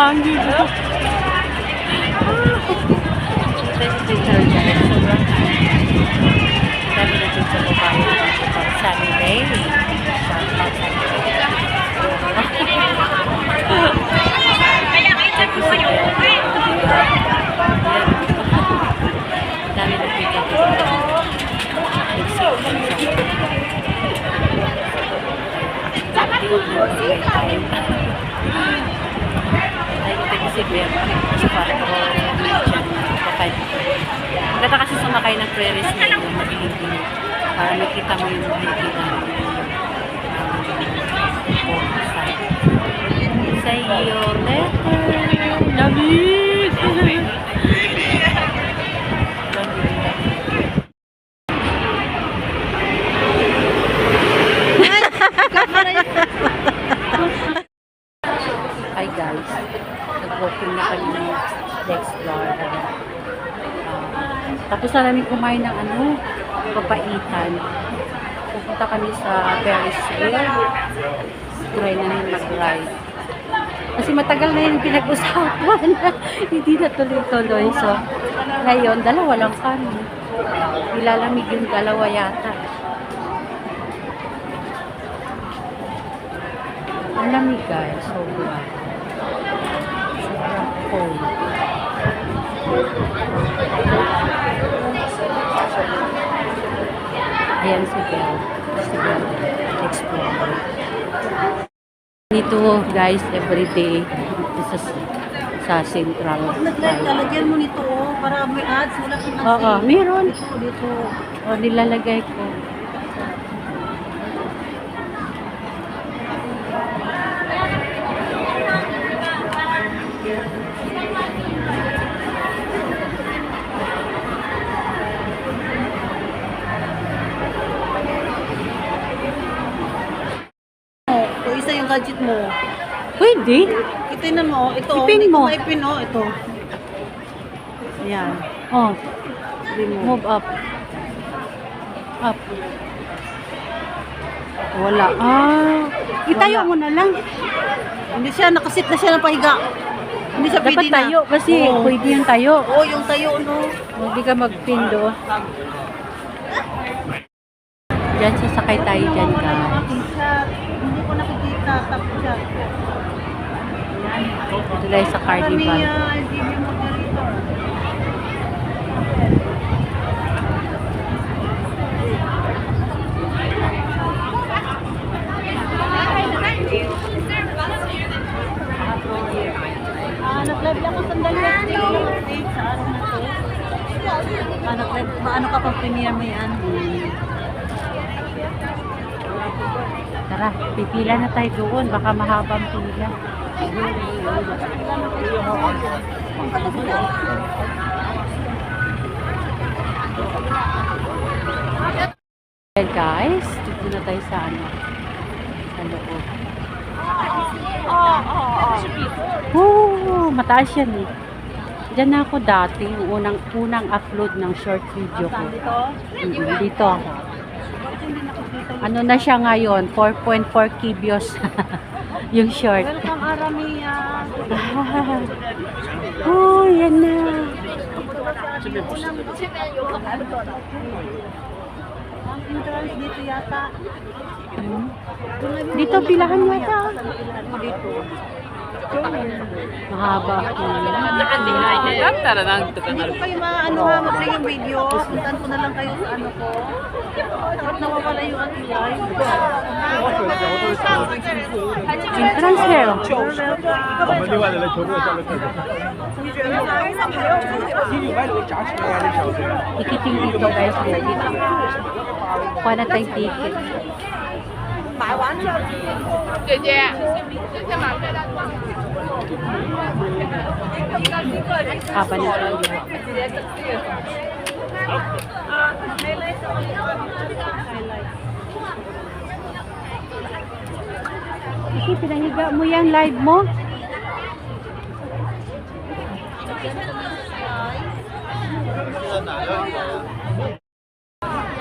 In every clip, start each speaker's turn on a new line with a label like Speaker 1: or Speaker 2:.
Speaker 1: hangin. Dami na dito po kayo dito pag Sunday. Check ko si Bel. Dami na dito dito. Si Bel. Sa kwarto. Maganda kasi sumakay ng Ferris wheel na mag-iibig para makita mo yung makikita sa iyo letter lamig hi guys, nag-walking na kami next door. Tapos na namin kumain ng papaitan. Pupunta kami sa Ferris wheel. Try namin mag-ride. Kasi matagal na yung pinag-usapan. Hindi na tuloy-tuloy. So, ngayon, dalawa lang kami. Nilalamig yung dalawa yata. Ang lamig guys. Sobrang cold. Ayan si Bel. Si Bel Explorer. Dito guys, everyday dito sa Central.
Speaker 2: Lalagyan mo nito para may ads. Wala kang ads.
Speaker 1: Oo, meron.
Speaker 2: Dito.
Speaker 1: O, nilalagay ko.
Speaker 2: Isa yung gadget mo.
Speaker 1: Pwede.
Speaker 2: Itinan mo. Ito.
Speaker 1: Ipin mo.
Speaker 2: Ipin mo. Ito. Ayan.
Speaker 1: Oh,
Speaker 2: Remove.
Speaker 1: move up. Up. Wala. Itayo
Speaker 2: Wala.
Speaker 1: mo na lang.
Speaker 2: Hindi siya. Nakasit na siya ng pahiga. Hindi siya
Speaker 1: Dapat
Speaker 2: pwede na.
Speaker 1: tayo kasi
Speaker 2: Oo.
Speaker 1: pwede yung tayo.
Speaker 2: Oo, yung tayo, no?
Speaker 1: Hindi ka magpindo. Diyan sasakay tayo dyan guys.
Speaker 2: Hindi ko nakikita. Tapos siya.
Speaker 1: Ito tayo sa Carnival.
Speaker 2: TV moderator. Nag-live lang ako sandali. Sa araw na to. Nag-live. Maano ka pang premiere mo yan?
Speaker 1: Tara, pipila na tayo doon. Baka mahabang pila. Hey guys, dito na tayo sa sa loob. Mataas yan eh. Diyan na ako dati, yung unang upload ng short video ko. Dito ako. Ano na siya ngayon? 4.4 kibios. Yung short.
Speaker 2: Welcome Aramia.
Speaker 1: Oh, yan na.
Speaker 2: Ang entrance dito yata.
Speaker 1: Dito pilahan yata.
Speaker 2: Dito.
Speaker 1: Mahaba.
Speaker 2: Hindi ko kayo maano ha, mag-play yung video. Puntaan ko na lang kayo sa ano ko. Takot nawawala yung ating live.
Speaker 1: Entrance here. Tikiting dito guys. Dito. Kuha na tayong ticket.
Speaker 3: 买完了，姐姐，姐姐买回来。
Speaker 1: Haba na tayo. Kasi pinahiga mo yan live mo.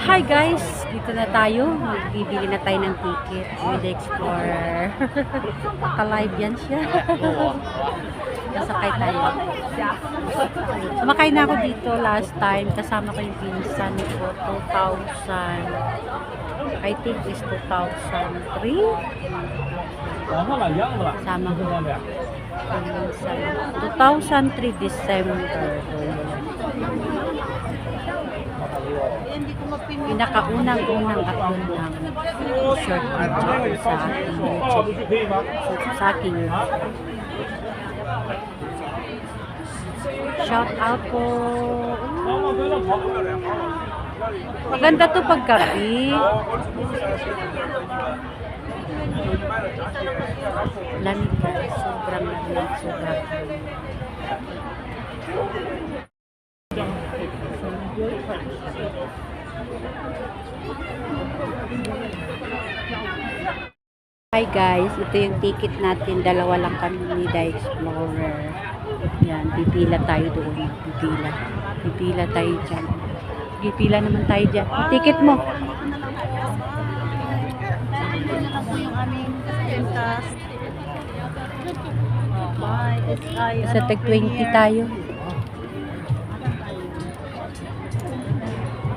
Speaker 1: Hi guys, dito na tayo. Magbibili na tayo ng ticket with the Explorer. Naka-live yan siya. Nasakay tayo. Sumakay na ako dito last time. Kasama ko yung pinsan ko. 2000. I think is 2003. Kasama ko. Pinsan. 2003 December.
Speaker 2: Hindi ko mapinili.
Speaker 1: Pinakaunang-unang upload ng short video sa aking YouTube. Sa aking shout out po. Maganda to paggabi. Lamig guys. Sobrang lamig. Sobrang lamig. Hi guys, ito yung ticket natin. Dalawa lang kami ni The Explorer. Yan, pipila tayo doon. Pipila tayo dyan. Pipila naman tayo dyan. Ticket mo.
Speaker 2: Ito na lang po yung aming pintas. Bye.
Speaker 1: Sa tag 20 tayo.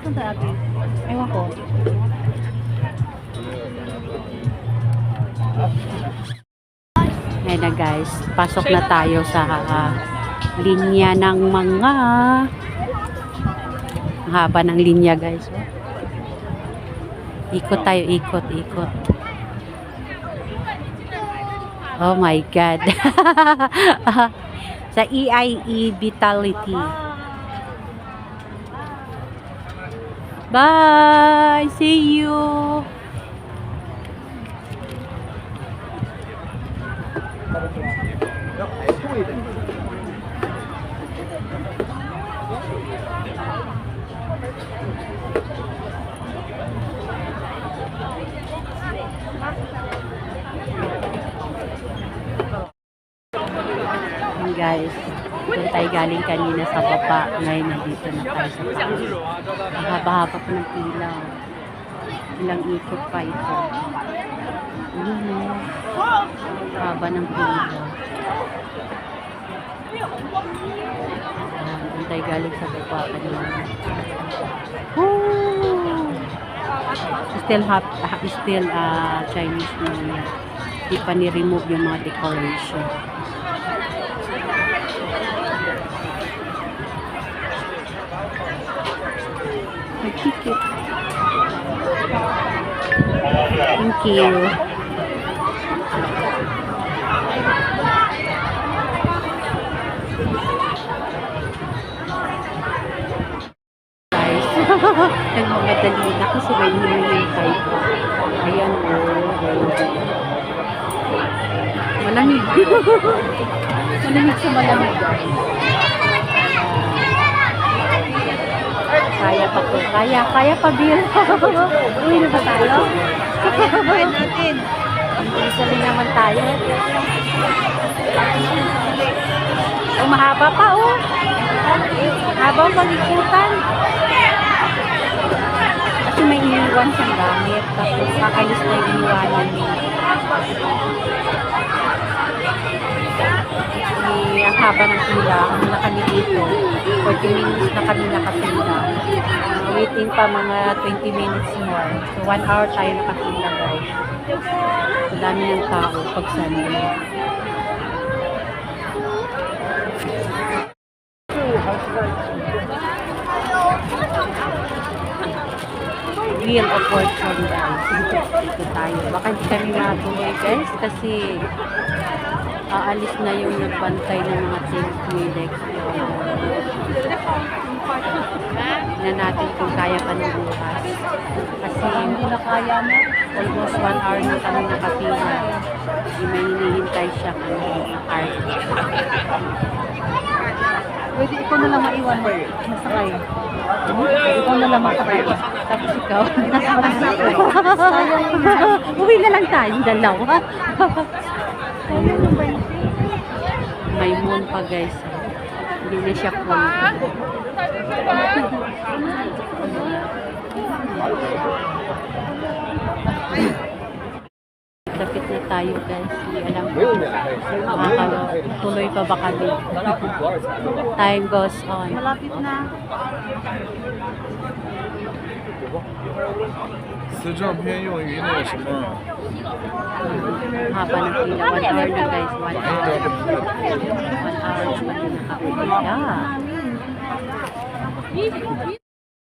Speaker 2: Saan tayo, Ate?
Speaker 1: Ewan ko. Ngayon na guys, pasok na tayo sa linya ng mga ang haba ng linya guys. Ikot tayo, ikot. Oh my God. Sa EIE Vitality. Bye! See you! Guys, doon tayo galing kanina sa baba. Ngayon nandito na tayo sa taas. Haba-haba pa ng pila. Ilang ikot pa ito. Haba ng pila. Doon tayo galing sa baba kanina. Still Chinese New Year. Di pa ni-remove yung mga decoration. Ticket. Thank you. Guys, nagmamadali na kasi may hinihintay pa. Ayan o. Malamig. Malamig sa malamig guys. Kaya pa po. Kaya pa, Bill. Uwi na ba tayo?
Speaker 2: Kaya natin.
Speaker 1: Isa rin naman tayo. Oh, mahaba pa, oh. Mahaba ang pag-ikutan. Kasi may iniwan siyang gamit. Tapos, kakalis na yung iniwanan niya. Ang haba ng pila, kami na kami dito. 40 minutes na kami nakapila. Waiting pa mga 20 minutes more. So 1 hour tayo nakapila guys. So dami ng tao pag Sunday. Wheel of Fortune guys. Dito tayo. Baka hindi kami matuloy guys kasi aalis na yung nagbantay ng mga things ni The Explorer. Tignan natin kung kaya pa ng bukas. Kasi hindi na kaya na. Almost 1 hour na kami nakapila. Hindi may hinihintay siya kung naka-card.
Speaker 2: Pwede ikaw na lang maiwan mo. Masakay. Ikaw na lang masakay.
Speaker 1: Tapos ikaw. Uwi na lang tayo, dalawa. May moon pa guys. Hindi na siya full. Lapit na tayo guys. Hindi alam ko. Tuloy pa ba kami? Time goes on.
Speaker 2: Malapit na.
Speaker 4: 此照片用于那个什么？
Speaker 1: Haba ng pila. 1 hour na guys. 1 hour. 1 hour na nakapila.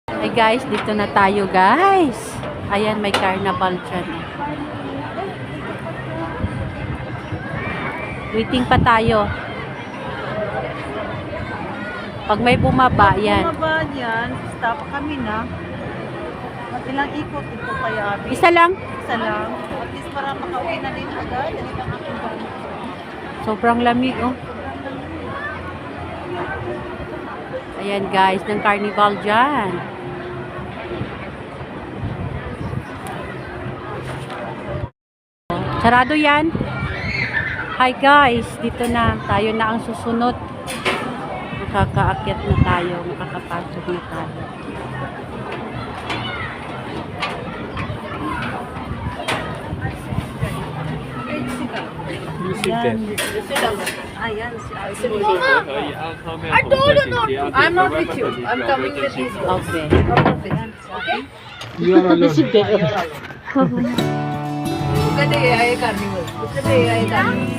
Speaker 1: Hey guys, dito na tayo guys. Ayan, may carnival dyan. Waiting pa tayo. Pag may bumaba, yan.
Speaker 2: Bumaba yan. Stop kami na. Ilang ikot ito kaya, Abi?
Speaker 1: Isa lang.
Speaker 2: Isa lang. At least para makauwi na din agad. Yan ang aking gano'n.
Speaker 1: Sobrang lamig, oh. Ayan guys, ng carnival dyan. Sarado yan. Hi guys, dito na. Tayo na ang susunod. Makakaakyat na tayo. Makakapasok na tayo.
Speaker 2: Ayan. Ayan.
Speaker 3: I told you not to. I'm not with you. I'm coming with you.
Speaker 1: Okay.
Speaker 3: Okay?
Speaker 4: You are alone.
Speaker 3: Look at the AI carnival. Look at the AI carnival.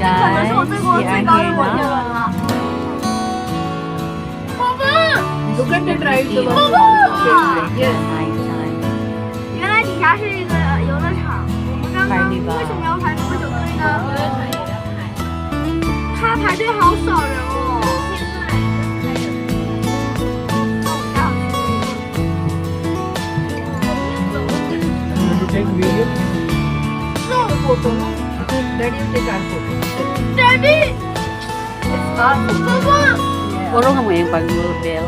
Speaker 1: Guys, we are here now.
Speaker 3: Look at the drive. The Yes.
Speaker 1: Nice, nice.
Speaker 5: 原来底下是一个游乐场，我们刚刚为什么要排这么久队呢？他排队好少人哦。
Speaker 3: No photo. No. Daddy will take our photo.
Speaker 5: Daddy，
Speaker 3: It's our photo.
Speaker 5: 妈妈，
Speaker 1: Puro nga mo yung pag-bell.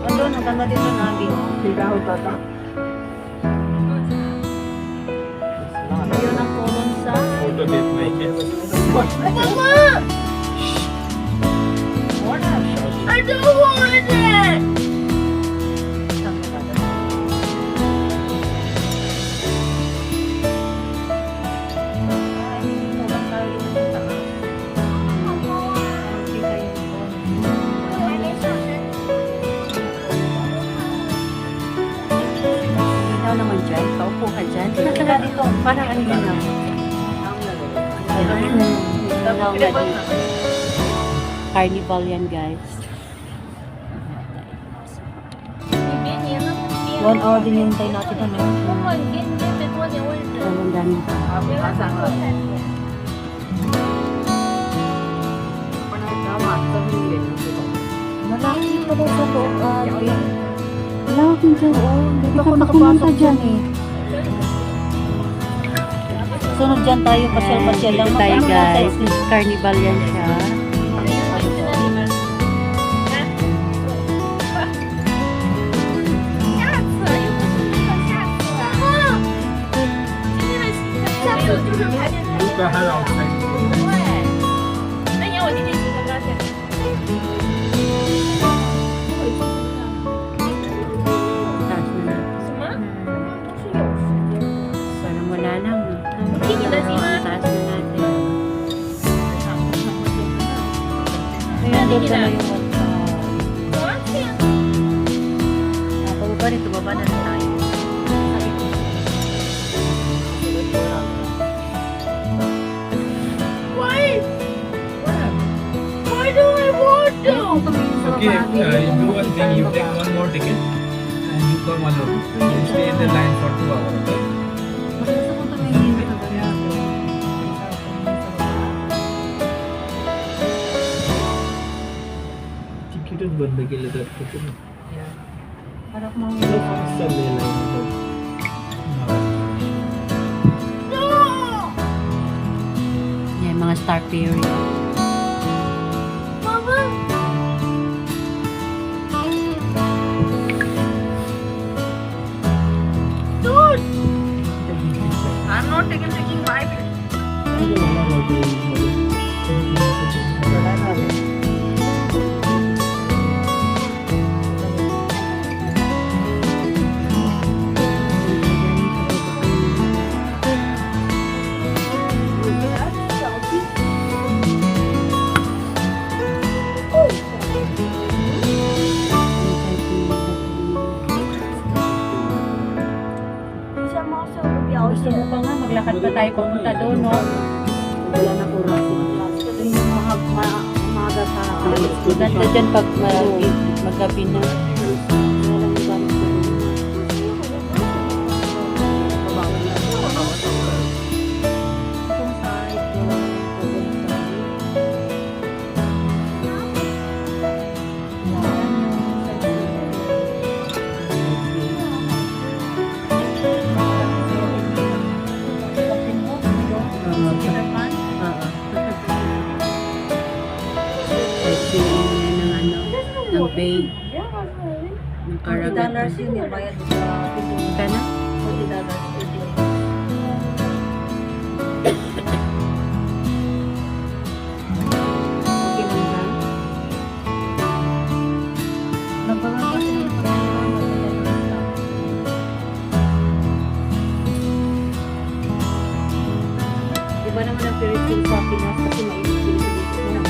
Speaker 2: Ano, naganda dito na, Abi.
Speaker 3: Rahul Tata.
Speaker 2: Ayun ang kolon sa...
Speaker 4: Photo get my case.
Speaker 5: 妈妈，I don't want it。
Speaker 1: Ikaw naman dyan. Paupo ka dyan. Parang ano yun lang. Carnival yan guys.
Speaker 2: 1 hour din yung hintay natin ano.
Speaker 1: Ang daming tao.
Speaker 2: Malaki pa daw sa loob, Abi.
Speaker 1: Lawak yung dyan.
Speaker 2: Hindi ako nakapasok dyan eh. Sunod dyan tayo, pasyal-pasyal lang.
Speaker 1: Dito tayo
Speaker 2: Magkano na
Speaker 1: guys.
Speaker 2: size?
Speaker 1: Carnival yan siya.
Speaker 4: Look ahead outside.
Speaker 1: Taas na na. Parang wala lang. Taas na natin.
Speaker 2: Ayan, doon na yung
Speaker 1: Pababa rin, tumaba na rin tayo.
Speaker 5: Why do I want to?
Speaker 4: Okay, you do one thing. You take one more ticket and you come alone. You stay in the line for 2 hours. Okay? तिकीटच बंद केलं जात
Speaker 1: Yan, mga star period.
Speaker 5: Mama. Dude.
Speaker 3: I'm not taking my picture.
Speaker 1: pa tayo pumunta doon, no?
Speaker 2: Wala na oras. Yung umaga sa
Speaker 1: Maganda dyan pag magabi na. Ng bay, ng karagatan.
Speaker 2: $40 yun yung bayad sa pinto.
Speaker 1: Kana?
Speaker 2: $40.
Speaker 1: Okay lang ba?
Speaker 2: Nagpapapasok yung pagkakas.
Speaker 1: Diba naman ang Philippines sa Pinas kasi mainit din sa dito na.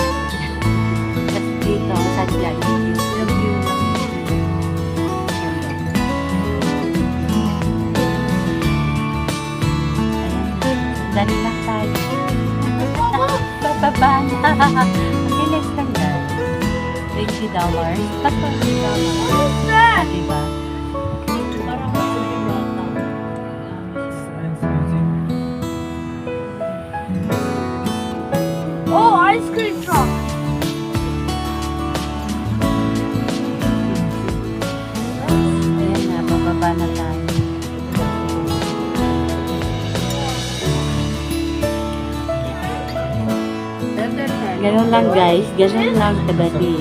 Speaker 1: Kasi dito, sadyan. Yung view na. Dali lang tayo. Bababa na. Makilis lang yan. $20. Ba't $20? Diba?
Speaker 2: Parang gusto yung bata.
Speaker 5: Oh, ice cream truck.
Speaker 1: Ayan na, bababa na tayo. Ganun lang guys, ganun lang kadali.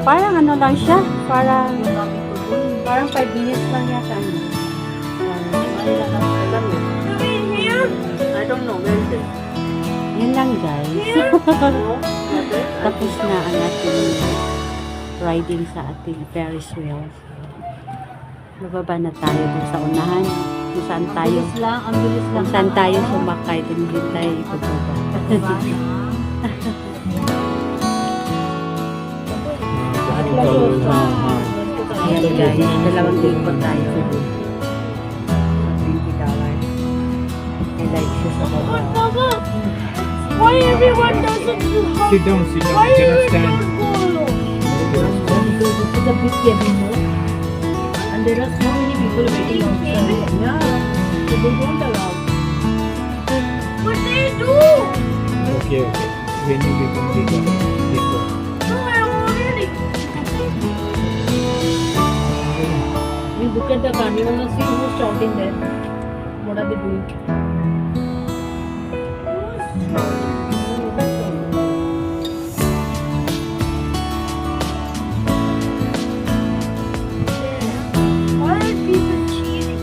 Speaker 1: Parang ano lang siya, parang 5 minutes lang yata.
Speaker 5: You mean here?
Speaker 2: I don't know, where is it?
Speaker 1: Yun lang guys. Tapos na ang ating riding sa ating Ferris wheel. Bababa na tayo dun sa unahan. Kung saan tayo,
Speaker 2: Ang bilis lang.
Speaker 1: kung saan tayo sumakay, dun din tayo bababa. Ayan guys, dalawang ikot tayo. $20. May light siya sa baba.
Speaker 5: Papa, why everyone doesn't do hug?
Speaker 4: Sit down, sit down.
Speaker 5: Why
Speaker 4: You cannot
Speaker 5: everyone
Speaker 4: stand.
Speaker 5: don't go alone?
Speaker 2: Because this is a big cabin, no? And there are so many people waiting outside. Yeah. So they don't allow.
Speaker 5: But they do.
Speaker 4: Okay, okay. When you become bigger, they go.
Speaker 5: No, I'm already.
Speaker 2: You look at the carnival and see who's shouting there. What are they doing?
Speaker 5: Why are people cheating?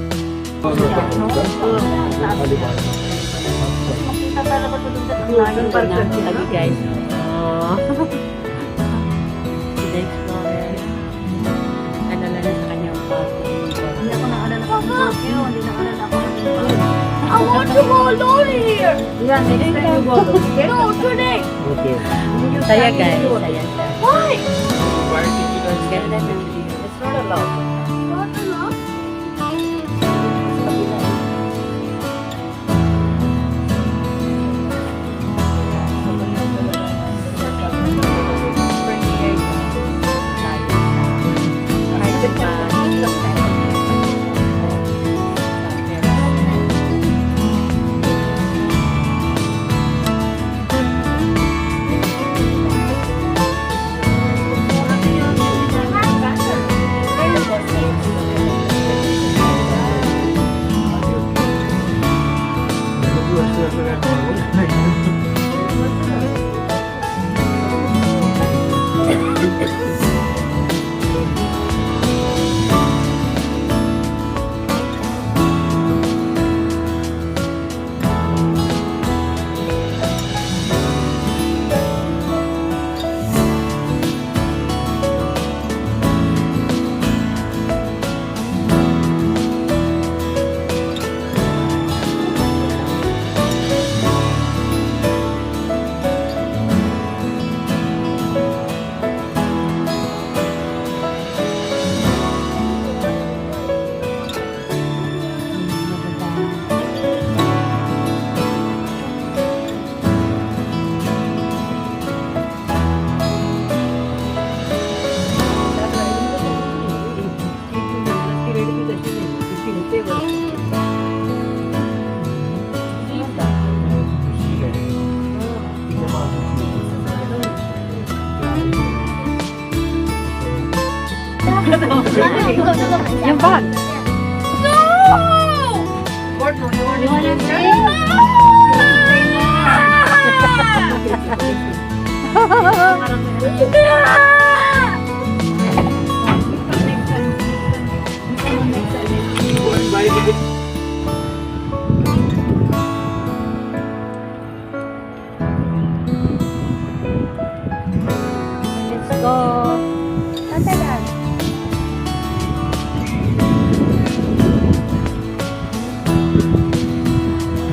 Speaker 2: Makita talaga ito dun sa
Speaker 1: Ayun pa na lagi guys. Oh. The Explorer. Alala na sa kanyang
Speaker 2: Hindi ako naalala ko ng Tokyo. Hindi naalala ko ng Tokyo.
Speaker 5: I want to go alone here.
Speaker 2: Yeah, next time you go alone, okay?
Speaker 5: No, today.
Speaker 4: Okay.
Speaker 1: Saya guys. Saya.
Speaker 5: Why?
Speaker 4: Why did you guys
Speaker 1: Ganda ng view.
Speaker 2: It's not allowed.
Speaker 5: Not enough. 如果这个很像。
Speaker 1: Yung bag.
Speaker 2: You wanna see?
Speaker 1: Let's go. Tatagan.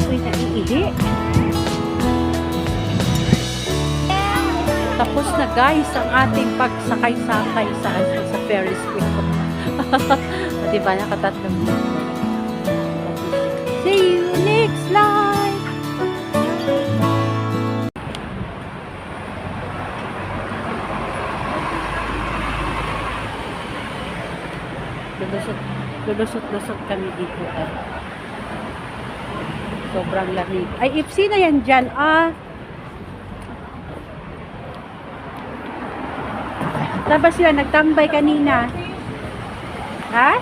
Speaker 1: Uy, naiihi. Tapos na guys ang ating pagsakay-sakay sa Ferris wheel. Diba, nakatatlong minuto. See you next live! Lulusot kami dito. Sobrang lamig. Ay, Ipsy na yan dyan. Tapos sila nagtambay kanina. Ha?